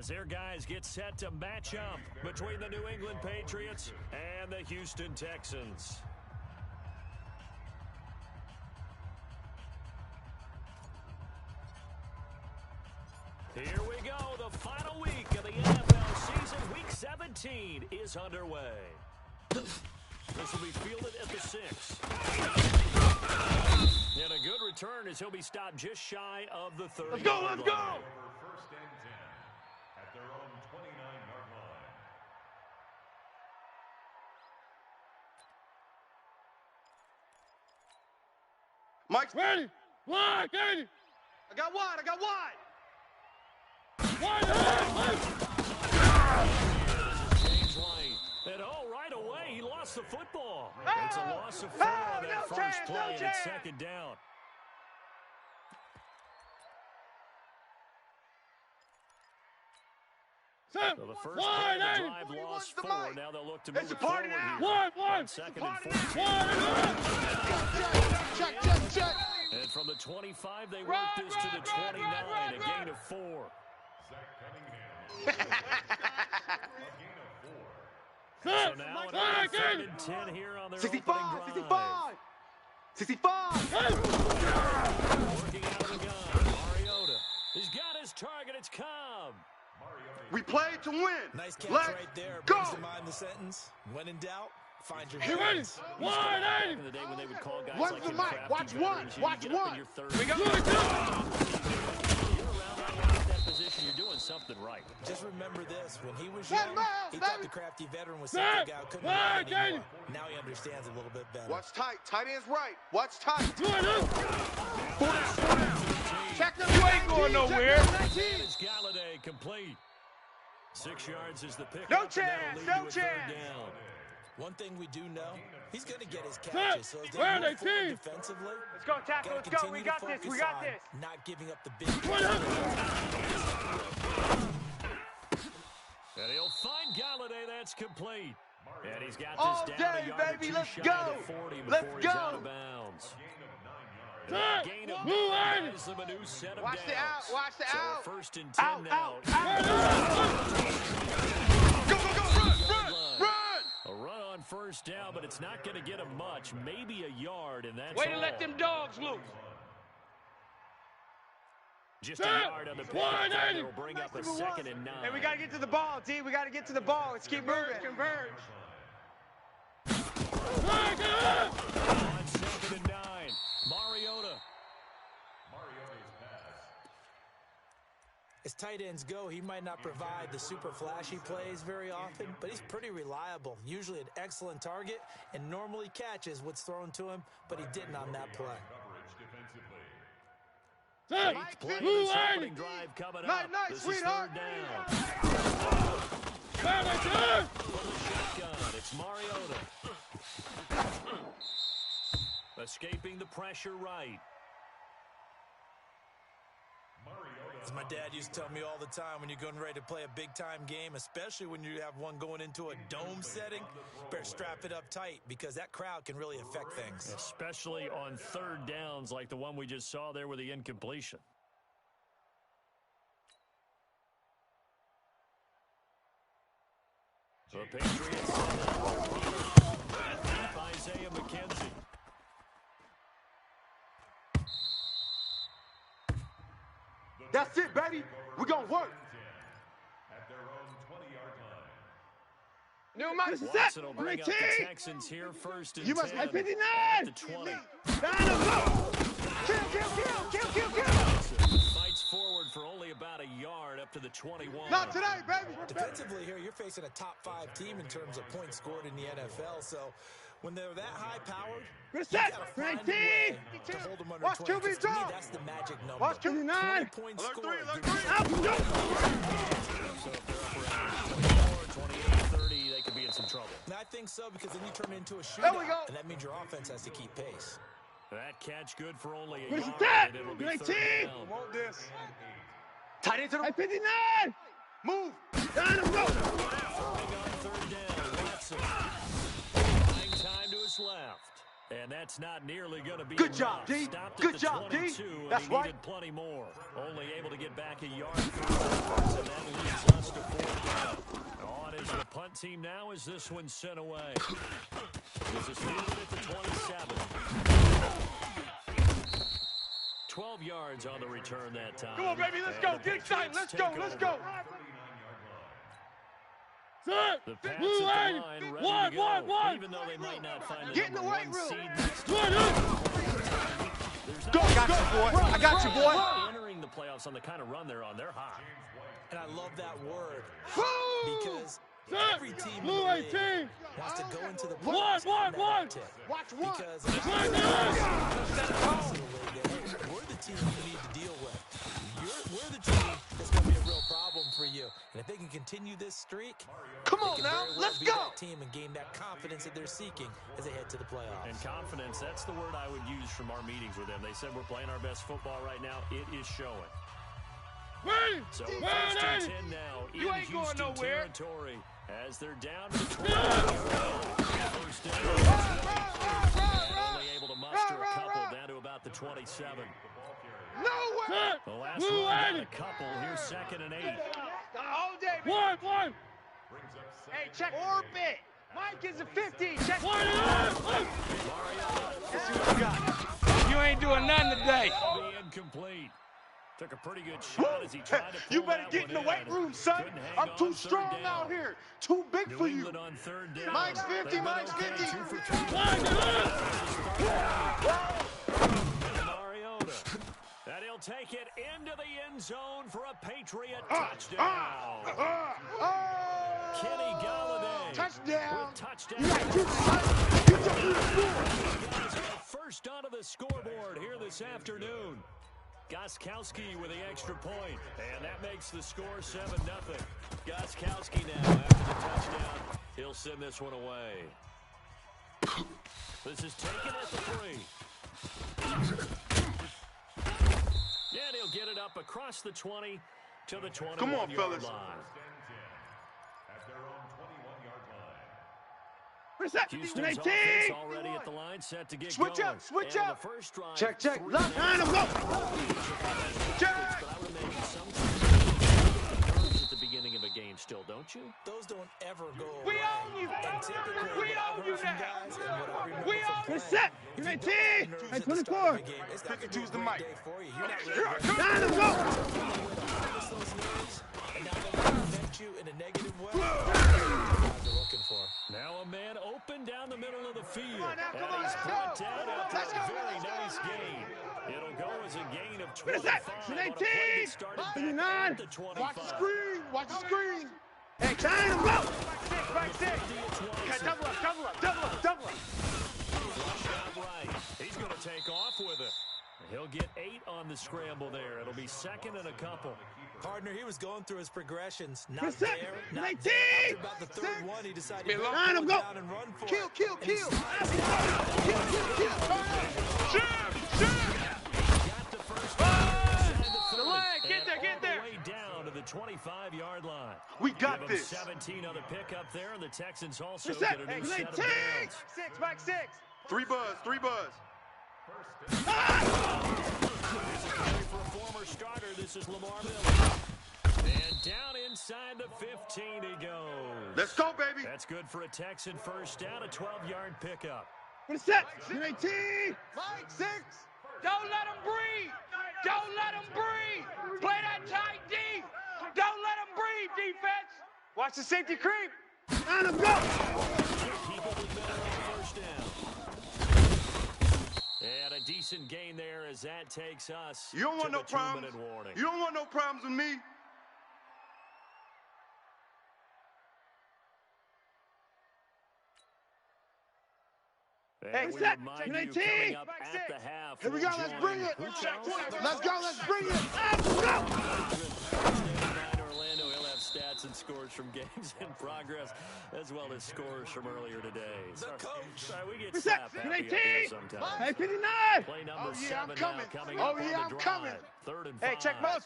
As their guys get set to match up between the New England Patriots and the Houston Texans. Here we go. The final week of the NFL season. Week 17 is underway. This will be fielded at the 6. And a good return as he'll be stopped just shy of the 30. Let's go, let's go! First and 10 at their own 29-yard line. Mike's ready. Wide, ready. I got wide. James White. And right away, he lost the football. It's a loss of 4 on that first play, and it's second down. So the first play of the drive lost 4. Now they'll look to move it forward here. On second and 14. Check. And from the 25, they work this to the 29, a gain of 4. So now another 3rd and 10 here on their 65. Working out of the gun. Mariota. He's got his target. It's Cobb. We played to win. Nice catch Let's right there. go. Brings to mind the sentence. When in doubt, find your hands. Back in the day when they would call guys Watch like the him mic. crafty Watch veterans, one. you get up in your third. We go. You're around that position, you're doing something right. Just remember this. When he was young, he thought the crafty veteron was something guy couldn't do anymore. Now he understands a little bit better. Watch tight. Tight end's right. Watch tight. Check them. You ain't going nowhere. It's Galladay complete. 6 yards is the pick. No chance. One thing we do know, he's going to get his catches. So as they move forward defensively, Let's go, tackle. Let's go. We got this. Not giving up the big. And he'll find Galladay. That's complete. And he's got All this down day, a yard or baby. two Let's shy go. of the 40 Let's before he's out go. of bounds. Gain of 9 gives them a new set of Watch downs. the out. Watch the So out. 1st and 10 now. Run. A run on 1st down, but it's not going to get him much. Maybe a yard, and that's Way to all. let them dogs loose. Just a yard on the pick. It'll bring up a 2nd and 9. Hey, we got to get to the ball, D. We got to get to the ball. Let's keep moving. Converge. On 2nd and 9. Mariota. As tight ends go, he might not provide the super flashy plays very often, but he's pretty reliable. Usually an excellent target and normally catches what's thrown to him, but he didn't on that play. Eighth play of this opening drive coming up. Night, This sweetheart. is 3rd down. Shotgun. It's Mariota. Escaping the pressure right. As my dad used to tell me all the time, when you're getting ready to play a big-time game, especially when you have one going into a dome setting, better strap it up tight because that crowd can really affect things. Especially on 3rd downs like the one we just saw there with the incompletion. The Patriots deep Isaiah McKenzie. That's it, baby. We're going to work. At their own 20-yard line. New Mike. Watson will bring up the Texans here 1st and 10 must have 59 at the 20. Kill. Fights forward for only about a yard up to the 21. Not today, baby. Defensively here, you're facing a top-5 team in terms of points scored in the NFL, so when they're that high-powered, you gotta find a way to hold them under 20. 'Cause to me, that's the magic number. Watch 29. 20 points scored. So if they're up around 28, 30, they could be in some trouble. And I think so, because then you turn it into a shootout. There we go. And that means your offense has to keep pace. That catch good for only a Where's yard, the tap? and it'll be 19. 3rd down. Want this. Tight end to the 59. Move. Throwing on 3rd down, Watson. Buying time to his left. And that's not nearly going to be Good job, enough. D. Stopped Good at the job, D. 22, and That's he right. needed plenty more. Only able to get back a yard through, and that leads us to 4th down. On is the punt team now as this one's sent away. This is fielded at the 27. 12 yards on the return that time. Come on, baby, let's go. Get excited. Let's go. Let's go. The Pats at the line, ready to go. Even though they might not find the Get in the number weight 1 room. seed next to Go, I got you, boy. I got you, boy. Entering the playoffs on the kind of run they're on, they're hot. And I love that word because Every team in the league wants to go into the playoffs on that uptick. Watch one. Because we're the team you need to deal with. We're the team that's going to be a real problem for you. And if they can continue this streak, Come they on can now, very well let's be go. that team and gain that confidence that they're seeking as they head to the playoffs. And confidence, that's the word I would use from our meetings with them. They said we're playing our best football right now. It is showing. So first and 10 now in You ain't going Houston nowhere. territory as they're down to the 20. First down. Only able to muster a couple down to about the 27. Nowhere. The last one got a couple. Here's 2nd and 8. All day. One. Hey, check orbit. Mike is a 50. Check. Let's see what you got. You ain't doing nothing today. The incomplete. Took a pretty good shot as he tried to pull You better that get in one the weight room, son. Couldn't hang I'm on too third strong down. out here. Too big New for you. England on 3rd down. Mike's 50, They've been Mike's okay, 50. 2 for 3. Mariota. And he'll take it into the end zone for a Patriot touchdown. Kenny Galladay. Touchdown. With touchdown. Guys are first onto the scoreboard here this afternoon. Goskowski with the extra point, and that makes the score 7-0. Goskowski now after the touchdown. He'll send this one away. This is taken at the 3. And he'll get it up across the 20 to the 21-yard Come on, fellas. line. At their own 21-yard line. What's that? Houston's offense already at the line, set to get Switch going. up, switch And up. the first drive, Check. 3 Left hand, go. Check. But I would imagine sometimes at the beginning of a game still, don't you? Those don't ever go away. We own you. And typically, We what I've own you heard from now. guys and what I remember We from own you. playing, Set. if You're you 19. don't have nerves Hey, at the start 24. of a game, it's not gonna be a 52's the great mic. day for you. You're not really ready Time to go. to harness those nerves, and now they're going to affect you in a negative way. That's what they're looking for. Now a man open down the middle of the field. on now, come And on, he's let's brought go. down after Let's a go, very let's go. nice gain. It'll go as a gain of What is that? 25 on a play 19. that started back 59. at the 25. Watch the screen. Watch the screen. Hey, time to go. Back six. Okay, double up. Rushed out right. He's going to take off with it. He'll get 8 on the scramble there. It'll be 2nd and a couple. Partner, he was going through his progressions. Not What's that? there, not 19. there. After about the third one, he decided to pull Line it him, go. down and run for Kill. it. And he slides Got the first down inside the 30. leg, get And there, get all there. the way down to the 25-yard line. We got Give 'em this. 17 on the pickup there, and the Texans also What's get that? a new Hey, set of 19. downs. Mike 6. 3 buzz. Here's a carry for a former starter. This is Lamar Miller. And down inside the 15 he goes. Let's go, baby. That's good for a Texan first down, a 12-yard pickup. What's that? 19. Mike 6. Don't let him breathe. Don't let him breathe. Play that tight D. Don't let him breathe, defense. Watch the safety creep. Let him go. Keep it with Miller on first down. And a decent gain there as that takes us You don't want to no the problems. 2-minute warning. You don't want no problems with me. And we set. remind you 19. coming up Back at six. the half. Here we we'll go. Let's join bring it. Who Let's Charles? go. Let's bring it. Orlando, he'll have stats and scores from games in progress, as well as scores from earlier today. Sorry, we get What's that? slap happy up 19. here sometimes. Hey, 59. Play number Oh, yeah, 7 I'm now coming. coming Oh, up on yeah, the I'm drive. coming. 3rd and 5. Hey, check Mike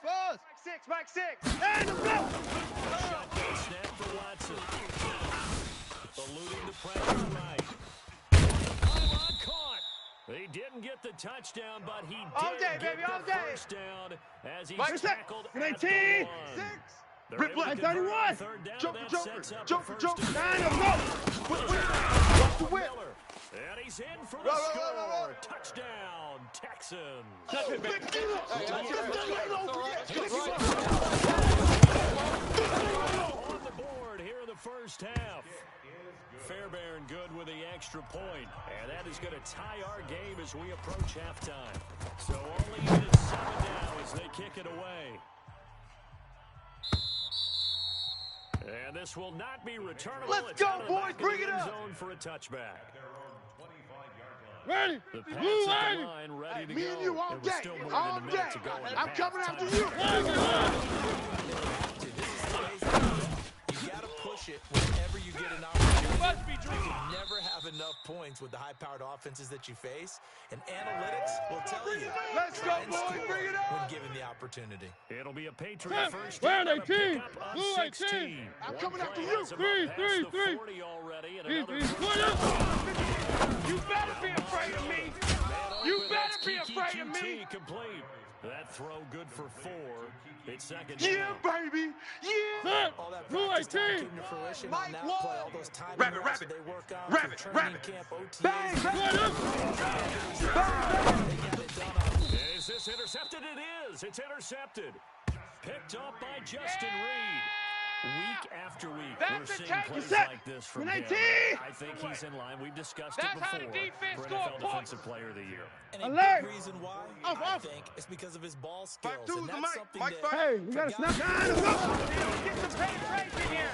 6. Mike 6. And him go. Shotgun snap for Watson. Eluding the pressure right. Pylon caught. touchdown, but he All did day, get baby, all the day. first down as he's Mike, tackled at the 19. line. 6. They're Rip able to left. convert on 31. third down, Joker, and that Joker. sets up Joker, a Joker. first 9 and of them. Go. Watch the whip. Miller. And he's in for the Roll, roll, score. roll, roll, roll. Touchdown, Texans. Touch it, baby. On the board here in the first half. Fairbairn good with the extra point, and that is going to tie our game as we approach halftime. So only in at 7 now as they kick it away. And this will not be returnable. Let's It's go, out of the boys. back of Bring the it end up. zone for a touchback. Ready? The Pats Blue at ready. the line, ready to Me go. and you all It was day. still more All than a minute day. to go in the I'm coming half. after Time you. You got to push it whenever you get an opportunity. Must be You dreaming. can never have enough points with the high-powered offenses that you face, and analytics will tell you. Let's go, try and boys. score Bring it when up. given the opportunity. It'll be a Patriot first Where down are and a 18? pickup of Blue 16. 18. I'm One coming after play you. has him Three, up past three, the three. 40 already, and Three, another three. first Put down. up. You better be afraid of me. You Open, better that's be Kiki afraid of me. QT complete. That throw good for 4. It's second Yeah, down. baby. Yeah. All that Blue practice time 18. came to fruition Mike on that Wall. play, all those timing Rabbit, routes rabbit. that they work on Rabbit, through training rabbit. camp, OTAs. Bang, bang. They got it done on Is this intercepted? It is. It's intercepted. Picked up by Justin Reed. Week after week, That's we're the seeing take. plays Set. like this from 19. him. I think he's in line. We've discussed That's it how before the defense for score NFL points. Defensive Player of the Year. And a Alert. big reason why, Off, I off. think, is because of his ball Mike skills. two And is the that's mic. something Mike that... five. Hey, we got to snap down. Let's go. Get some penetration here.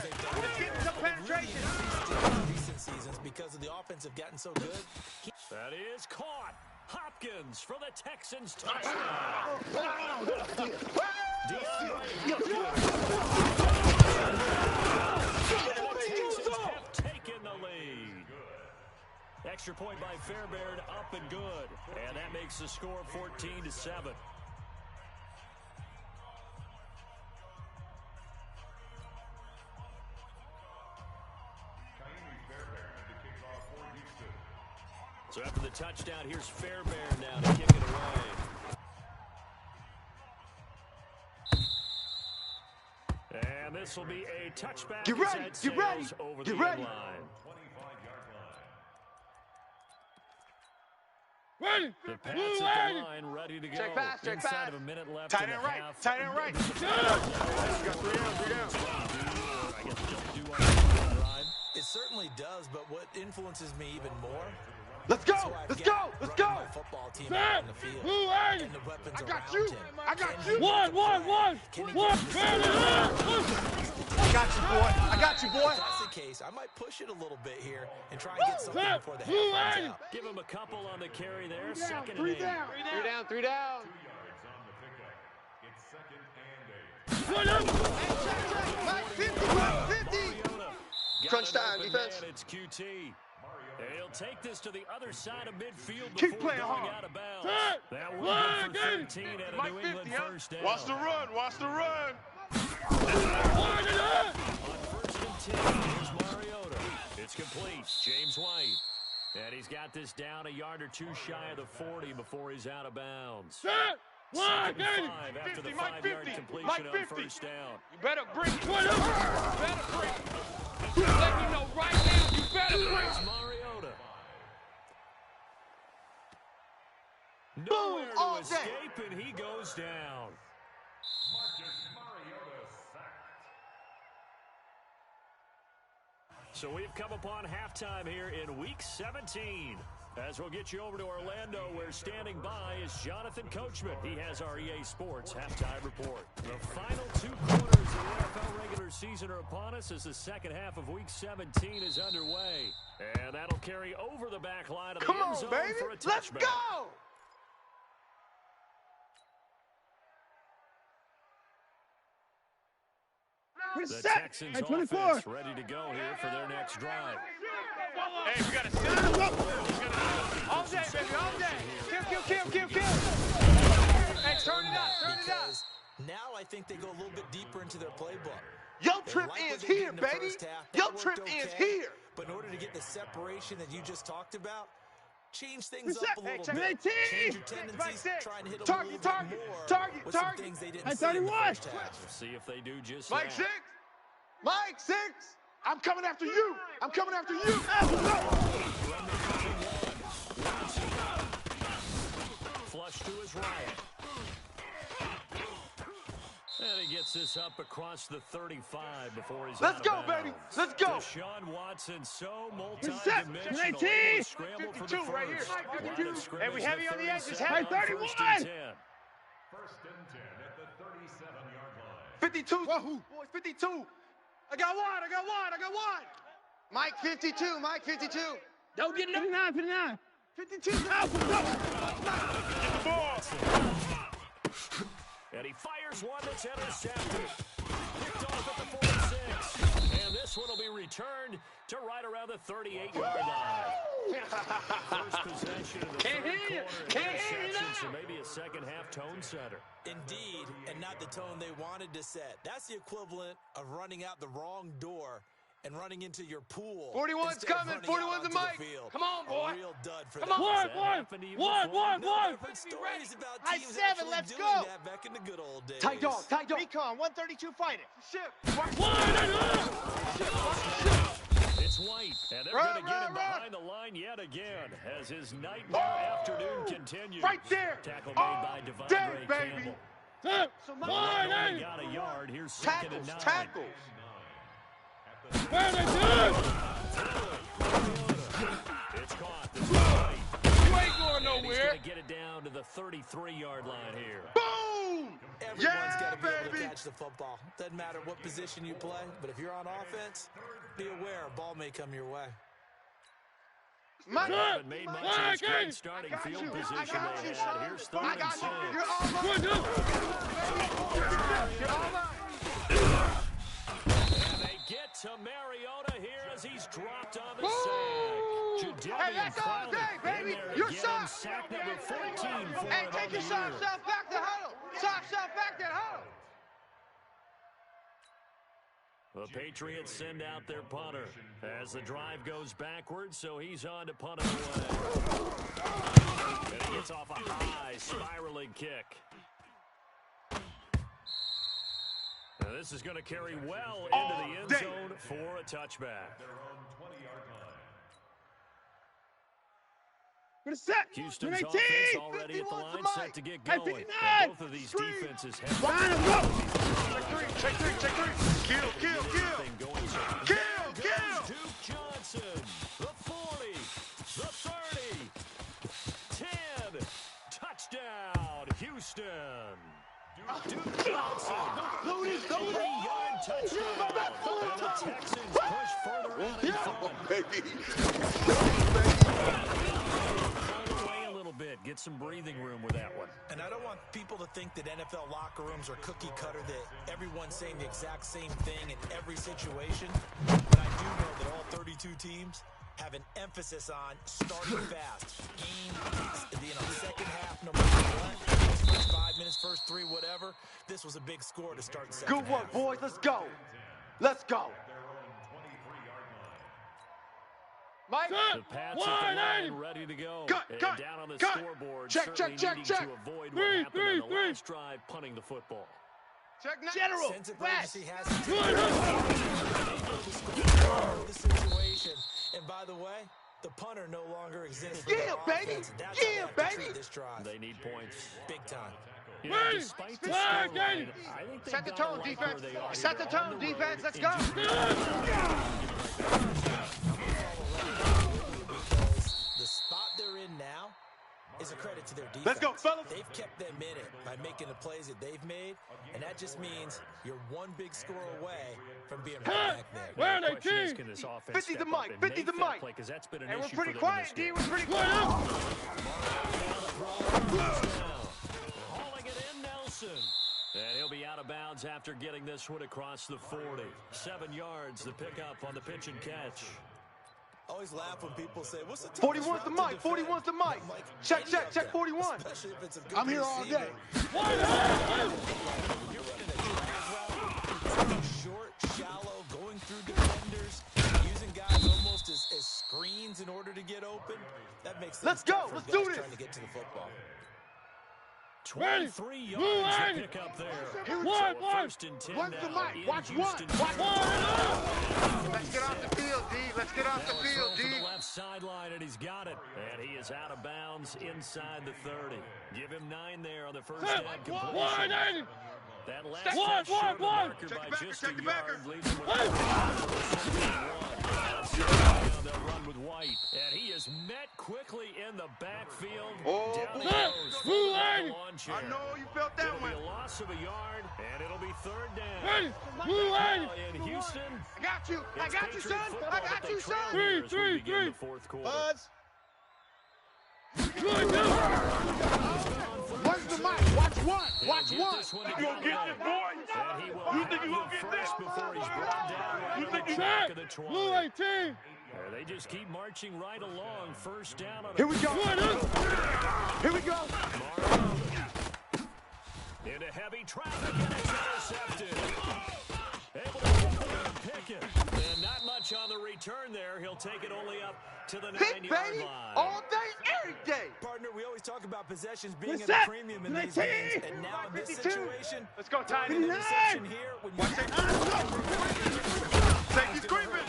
Get some penetration. in recent seasons because of the offense have gotten so good. That is caught. Hopkins for the Texans touchdown. Texans have taken the lead. Extra point by Fairbairn, up and good. And that makes the score 14-7. So after the touchdown, here's Fairbairn now to kick it away. And this will be a touchback. Get as ready, that get ready, sails over get the ready. end line. Ready. The Pats Blue at the ready. line, ready to go. Check pass, check Inside pass. of a minute left Tight in end the right. half. Tight end right. I Got 3 down, 3 down. guess just do on the drive. It certainly does, but what influences me even more... Let's go. is who I've Let's got go. Let's running go. my football team Set. out on the field. Blue ready. And the weapons I got around you. him. I got Can you. he One, make the one, play? one. Can he One. get the Ready. I got you, boy. I got you, boy. If that's the case, I might push it a little bit here and try and get something Set. before the Blue half ready. runs out. Give him a couple on the carry there. Down, Second and 3 8. down. 3 down, 3 down. 2 yards on the pickup. It's second and 8. Put up. Mike 50, Mike 50. Mariota. Crunch Got an time, open defense. man, it's QT. And he'll take this to the other side of midfield Keep before playing going hard. out of bounds. Set. That One, one for game. 13 and a Mike New 50, England huh? first down. Watch the run. Watch the run. On first and 10, here's Mariota. It's complete. James White. And he's got this down a yard or two shy of the 40 before he's out of bounds. Set. One, Second and game. 5 after the 50, Mike 5-yard 50, completion Mike on 50. first down. You better bring it. Put up. You better bring it. Let me know right now. You better bring Here's it. Mariota. Nowhere all to day. escape, and he goes down. Marcus Mariota sacked. So we've come upon halftime here in Week 17. As we'll get you over to Orlando, where standing by is Jonathan Coachman. He has our EA Sports halftime report. The final 2 quarters of the NFL regular season are upon us as the second half of Week 17 is underway. And that'll carry over the back line of the Come end on, zone baby. for a Let's touchback. go. We're The set. Texans At 24. offense ready to go here for their next drive. Hey, we got to sit. All day, baby, all day. Kill. Hey, turn it up, turn it up. Because now I think they go a little bit deeper into their playbook. Yo They trip like what ends they did here, in the baby. first half. That Yo worked trip ends okay. here. But in order to get the separation that you just talked about, change things up a little Hey, bit. Change your tendencies, try and hit them a little bit more with some things they didn't see in the first half. We'll see if they do just Mike that. 6. Mike 6. I'm coming after you. I'm coming after you. Flush to his right. And he gets this up across the 35 before he's Let's out go, of bounds. baby. Let's go. Deshaun Watson, so multi-dimensional. Able to scramble for the 52 right here. first. Mike, 52. Line of scrimmage And we heavy at on the edges. 37 Hey, on 31. First and 10. First and 10 at the 37-yard line. 52. Wahoo. Boys, 52. I got one. I got one. I got one. Mike 52. Mike 52. Don't get 59, 59. 52. And he fires one that's intercepted. Picked off at the 46. And this one will be returned to right around the 38-yard line. First possession of the third quarter. Interception, so maybe a second-half tone setter. Indeed, and not the tone they wanted to set. That's the equivalent of running out the wrong door and running into your pool. 41's coming. 41's the mic. Come on, boy. A real dud for Come them. on. One. I've heard stories about High teams seven, actually let's doing go. that back in the good old days. Tight dog. Tight dog. Recon, 132 fighter. Ship. It's White, and they're going to get him behind the line yet again as his nightmare afternoon continues. Right there. Tackle made by Devon Day, Gray baby. Campbell. Only got a yard. Here's second and 9. Tackles. It's caught. This is White. You ain't going And he's nowhere. going to get it down to the 33-yard line here. Boom. Everyone's got to be able to baby. catch the football. Doesn't matter what position you play, but if you're on offense, be aware a ball may come your way. Mike. Haven't made much of this great starting field position they had. Here's third I and got 6. you. You're all mine. You're all mine. And they get to Mariota here as he's dropped on the sack. Hey, that's all day, baby. You're soft. Sack number 14 for Hey, him take on your the soft year. self back to huddle. Soft self back to huddle. The Patriots send out their punter as the drive goes backwards, so he's on to punt it away. And he gets off a high spiraling kick. Now this is going to carry well into the end zone for a touchback. Their own 20-yard line. Houston's 19. offense already at the line, set to get going. 59. And both of these defenses have Check three. Kill. everything going. So Kill. Duke Johnson, the 40, the 30, 10, touchdown, Houston. Duke Johnson, 80-yard touchdown. And the Texans push further out in front. Pull away a little bit, get some breathing room with that one. And I don't want people to think that NFL locker rooms are cookie cutter, that everyone's saying the exact same thing in every situation. But I do know that all 32 teams have an emphasis on starting fast. Game, second half, no matter what. First 5 minutes, first 3, whatever. This was a big score to start the second Good work, half. boys. Let's go. Let's go. Their own 23-yard line. Mike. The Pats at the line, ready to go. And down on the scoreboard, Check. certainly needing to avoid what happened on the last drive, punting the football. Check now. General, Sense of West. urgency has to take the situation. And by the way, the punter no longer exists for their baby. offense. That's how they have to treat this drive. They need points. Big time. You know, despite the scoreline, I think they've Set the got to tone, like defense. where they are Set the here on tone, road defense. Let's in go. Because the spot they're in now is a credit to their defense. Let's go, fellas. They've kept them in it by making the plays that they've made, and that just means you're one big score away from being right back there. Where are The they, question is, King? can this offense 50 step the up mic, and 50 make the that mic. play? Because that's been an And we're issue pretty for them in quiet, this D. game. We're pretty quiet. Hauling it in, Nelson. And he'll be out of bounds after getting this one across the 40. 7 yards, the pickup on the pitch and catch. Always laugh when people say, what's the 41's the mic. 41's the mic. Check. 41. Especially if it's a good I'm here all receiver. day. You're running a drag route, short, shallow, going through defenders, using guys almost as screens in order to get open. That That makes Let's things go. tough for Let's guys do this. trying to get to the football. 23 yards to pick up there. So first and 10 What's the now mic? in Watch Houston. one. Let's get off the field, D. Let's get off the field, D. To the left sideline, and he's got it. And he is out of bounds inside the 30. Give him 9 there on the first down completion. That last touch short of the marker by just a yard leaves him with they'll run with White, and he is met quickly in the backfield. Down he goes for the lawn chair. I know you felt that It'll one. be a loss of a yard, and it'll be third down. Now in Houston, I got you. I it's got you, Patriot son. football, I but got they you, trail son. here as we begin the fourth quarter. Where's the mic? Watch one. Watch He'll one. get this one to go away. And he will have the first before he's brought down right on the track of the 20. They just keep marching right along. First down on a Here we go. Here we go. into heavy traffic, and it's intercepted. Able to pick it. And not much on the return there. He'll take it only up to the Pick, 9-yard baby. line. All day, every day. Partner, we always talk about possessions being at a premium in these games, and now in this situation, Let's go, Tiny. an interception here when you Safety's creeping.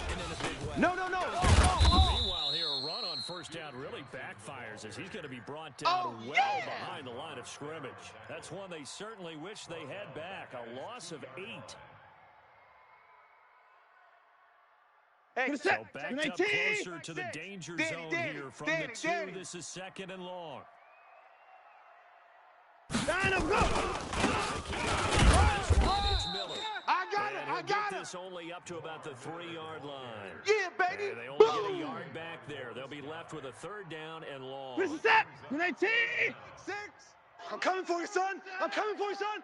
No. Meanwhile, here a run on first down really backfires as he's going to be brought down behind the line of scrimmage. That's one they certainly wish they had back. A loss of 8. So back up closer to the danger zone here from the 2. This is second and long. I got it. This only up to about the 3-yard line. Yeah, baby. And they only get a yard back there. They'll be left with a third down and long. This is it. 19. 6. I'm coming for you, son. I'm coming for you, son.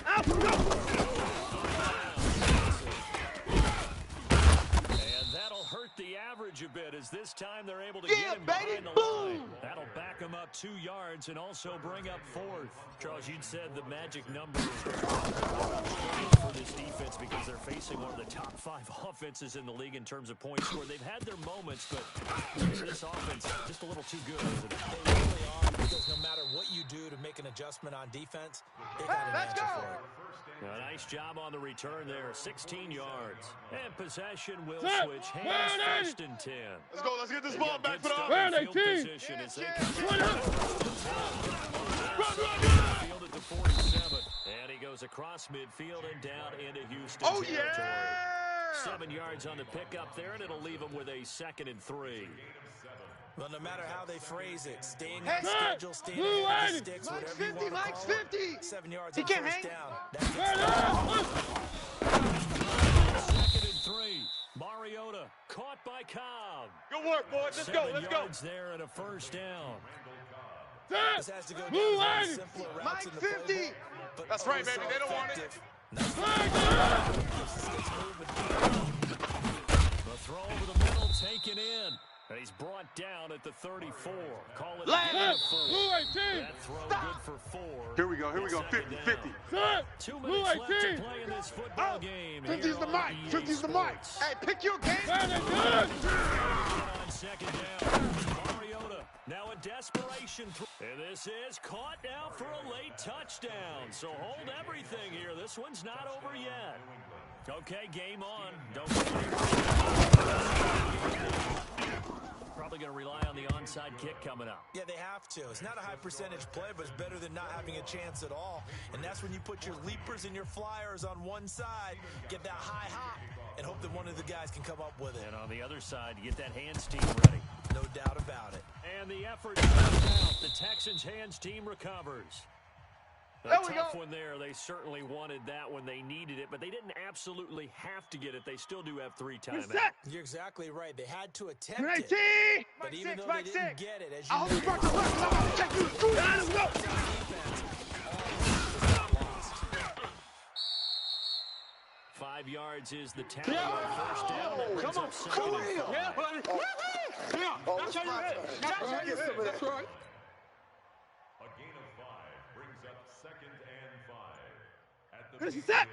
Out. And that'll hurt the average a bit as this time they're able to get him behind the line. That'll back him up 2 yards and also bring up 4th. Charles, you'd said the magic number for this defense because they're facing one of the top 5 offenses in the league in terms of points scored. They've had their moments, but this offense just a little too good, isn't it? they really are, because no matter what you do to make an adjustment on defense, they got an answer for it. A nice job on the return there, 16 yards. And possession will switch hands, first and 10. Let's go. Let's get this ball back for the Field position as they field at the 47. And he goes across midfield and down into Houston territory. 7 yards on the pickup there, and it'll leave him with a 2nd and 3. Well, no matter how they phrase it, staying on the schedule, staying on the sticks, whatever you want to call it, 7 yards on first down. That's Second and 3. Mariota caught by Cobb. Good work, boys. Let's go. 7 yards there and a first down. This has to go down to simpler routes in the playbook, but That's right, baby. They don't want it. effective. The throw over the middle taken in. And he's brought down at the 34. Call it a 4. That throw good for 4. Here we go. 50-50. 2 minutes left to play in this football game. 50's the mic. 50's the mic. Hey, pick your game. On second down. Mariota now a desperation throw. And this is caught now for a late touchdown. So hold everything here. This one's not over yet. Okay, game on. Probably going to rely on the onside kick coming up. Yeah, they have to. It's not a high percentage play, but it's better than not having a chance at all. And that's when you put your leapers and your flyers on one side, get that high hop, and hope that one of the guys can come up with it. And on the other side, you get that hands team ready. No doubt about it. And the effort comes out. The Texans hands team recovers. A tough one there. They certainly wanted that when they needed it, but they didn't absolutely have to get it. They still do have 3 timeouts. You're exactly right. They had to attempt it. But even though they didn't get it, as you know, defense, 5 yards is the tally on first down. That brings up 2nd and 5. Yeah, buddy. That's how you hit. That's how you hit. That's right. A gain of 5 brings up 2nd and 5. At the This is it.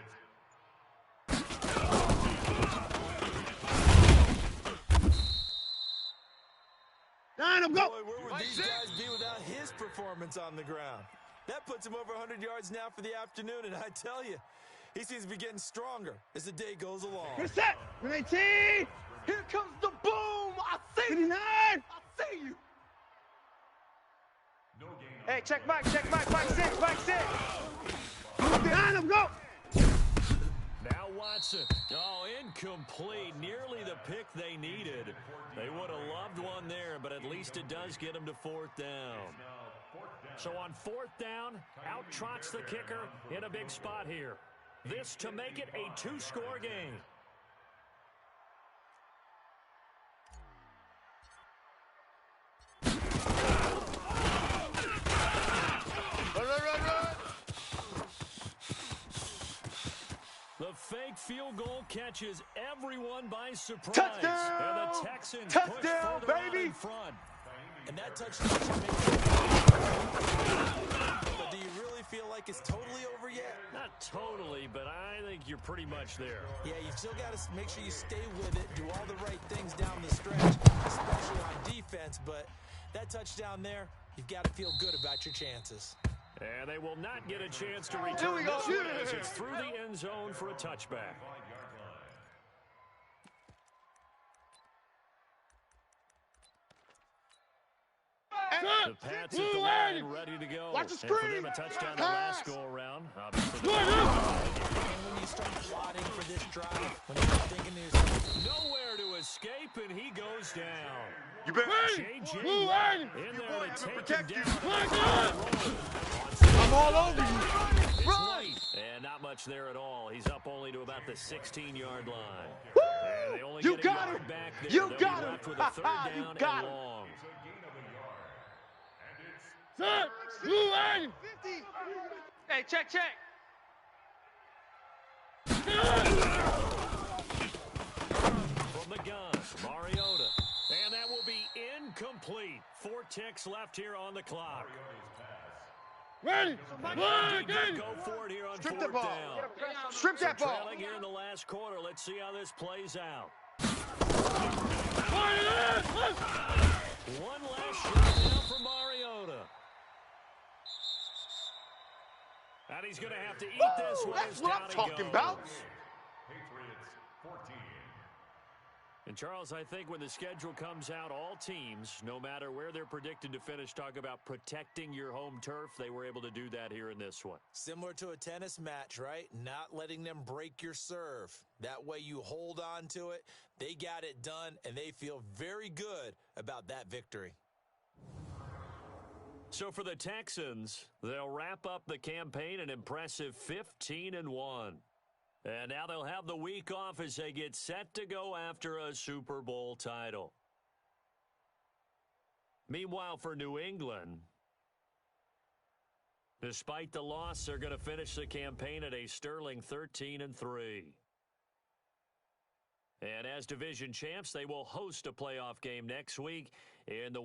Boy, where were these guys be without his performance on the ground? That puts him over 100 yards now for the afternoon, and I tell you, he seems to be getting stronger as the day goes along. Good set. 19. Here comes the boom. I see 59. I see you. No gain on Hey, check Mike, Mike 6, Mike 6. Down him, go. Now Watson. Oh, incomplete. Nearly the pick they needed. They would have loved one there, but at least it does get them to fourth down. So on fourth down, out trots the kicker in a big spot here. This to make it a two-score game. The fake field goal catches everyone by surprise. Touchdown! And the Texans Touchdown, push further out baby! in front. And that touchdown should make it. But do you really feel like it's totally over yet? Not totally, but I think you're pretty much there. Yeah, you've still got to make sure you stay with it, do all the right things down the stretch, especially on defense. But that touchdown there, you've got to feel good about your chances. And they will not get a chance to return this one as it's through the end zone for a touchback. The Pats at the line, ready to go. Watch the And for screen. them, a touchdown the last go-around. Obviously, And when you start plotting for this drive, when you start thinking there's nowhere to escape, and he goes down. You better. J.J. Blue Watt line. in there to take him protect you. down. I'm all over you. It's Run. late, and not much there at all. He's up only to about the 16-yard line. Woo! And they only You get a got yard him. back there. You They'll got be him. left with a third You down got and him. long. Set. Blue line. 50. Hey, check. From the gun, Mariota. And that will be incomplete. 4 ticks left here on the clock. Ready. Go for it here on Strip the fourth ball. down. Strip that ball. Trailing here in the last quarter. Let's see how this plays out. One last shot now for Mariota. And he's going to have to eat this one. That's as what down I'm he talking goes. about. Patriots 14. And Charles, I think when the schedule comes out, all teams, no matter where they're predicted to finish, talk about protecting your home turf. They were able to do that here in this one. similar to a tennis match, right? Not letting them break your serve. That way you hold on to it. They got it done, and they feel very good about that victory. So for the Texans, they'll wrap up the campaign an impressive 15-1. And now they'll have the week off as they get set to go after a Super Bowl title. Meanwhile, for New England, despite the loss, they're going to finish the campaign at a sterling 13-3. And as division champs, they will host a playoff game next week in the